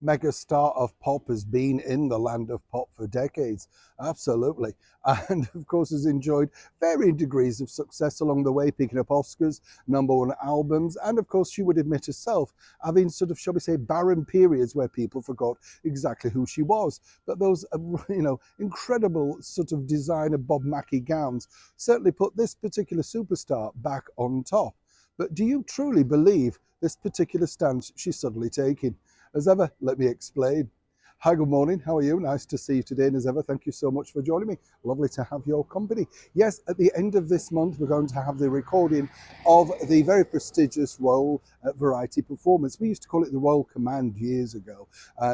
mega star of pop, has been in the land of pop for decades. Absolutely. And of course has enjoyed varying degrees of success along the way, picking up Oscars, #1 albums, and of course she would admit herself having sort of, shall we say, barren periods where people forgot exactly who she was. But those, incredible sort of designer Bob Mackie gowns certainly put this particular superstar back on top. But do you truly believe this particular stance she's suddenly taking? As ever, let me explain. Hi, good morning. How are you? Nice to see you today. And as ever, thank you so much for joining me. Lovely to have your company. Yes, at the end of this month, we're going to have the recording of the very prestigious Royal Variety Performance. We used to call it the Royal Command years ago.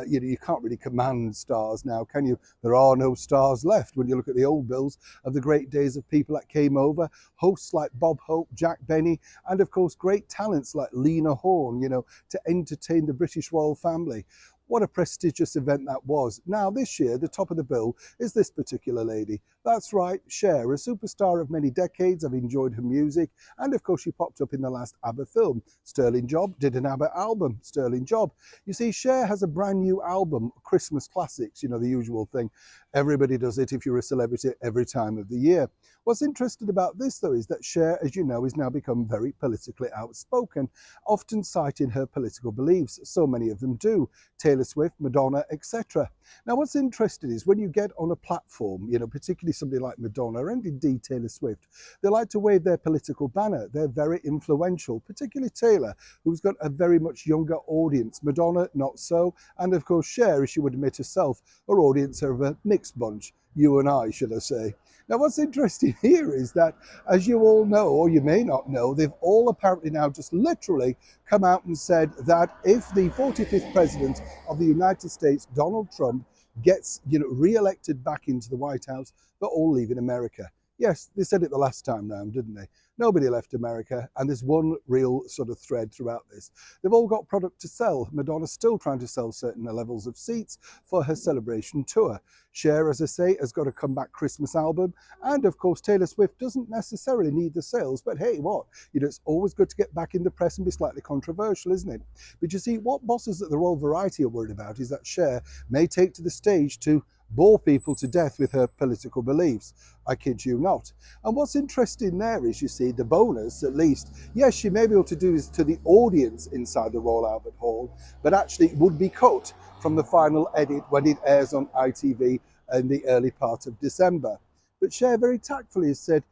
You can't really command stars now, can you? There are no stars left when you look at the old bills of the great days of people that came over. Hosts like Bob Hope, Jack Benny, and of course, great talents like Lena Horne, to entertain the British royal family. What a prestigious event that was. Now, this year, the top of the bill is this particular lady. That's right, Cher, a superstar of many decades. I've enjoyed her music. And of course, she popped up in the last ABBA film. Sterling Job did an ABBA album, Sterling Job. You see, Cher has a brand new album, Christmas Classics, the usual thing. Everybody does it if you're a celebrity every time of the year. What's interesting about this, though, is that Cher, as you know, has now become very politically outspoken, often citing her political beliefs. So many of them do. Taylor Swift, Madonna, etc. Now, what's interesting is when you get on a platform, particularly somebody like Madonna and indeed Taylor Swift, they like to wave their political banner. They're very influential, particularly Taylor, who's got a very much younger audience. Madonna, not so. And of course, Cher, as she would admit herself, her audience are of a mixed bunch. You and I, should I say. Now, what's interesting here is that, as you all know, or you may not know, they've all apparently now just literally come out and said that if the 45th president of the United States, Donald Trump, gets re-elected back into the White House, they're all leaving America. Yes, they said it the last time round, didn't they? Nobody left America, and there's one real sort of thread throughout this. They've all got product to sell. Madonna's still trying to sell certain levels of seats for her celebration tour. Cher, as I say, has got a comeback Christmas album. And of course, Taylor Swift doesn't necessarily need the sales, but hey, what? It's always good to get back in the press and be slightly controversial, isn't it? But you see, what bosses at the Royal Variety are worried about is that Cher may take to the stage to bore people to death with her political beliefs. I kid you not. And what's interesting there is, you see, the bonus, at least, yes, she may be able to do this to the audience inside the Royal Albert Hall, but actually it would be cut from the final edit when it airs on ITV in the early part of December. But Cher very tactfully has said,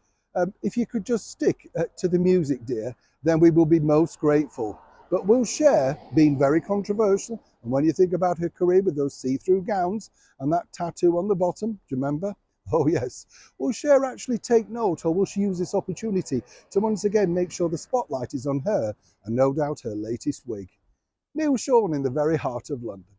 if you could just stick to the music, dear, then we will be most grateful. But will Cher, being very controversial, and when you think about her career with those see-through gowns and that tattoo on the bottom, do you remember? Oh yes. Will Cher actually take note, or will she use this opportunity to once again make sure the spotlight is on her and no doubt her latest wig? Neil Sean in the very heart of London.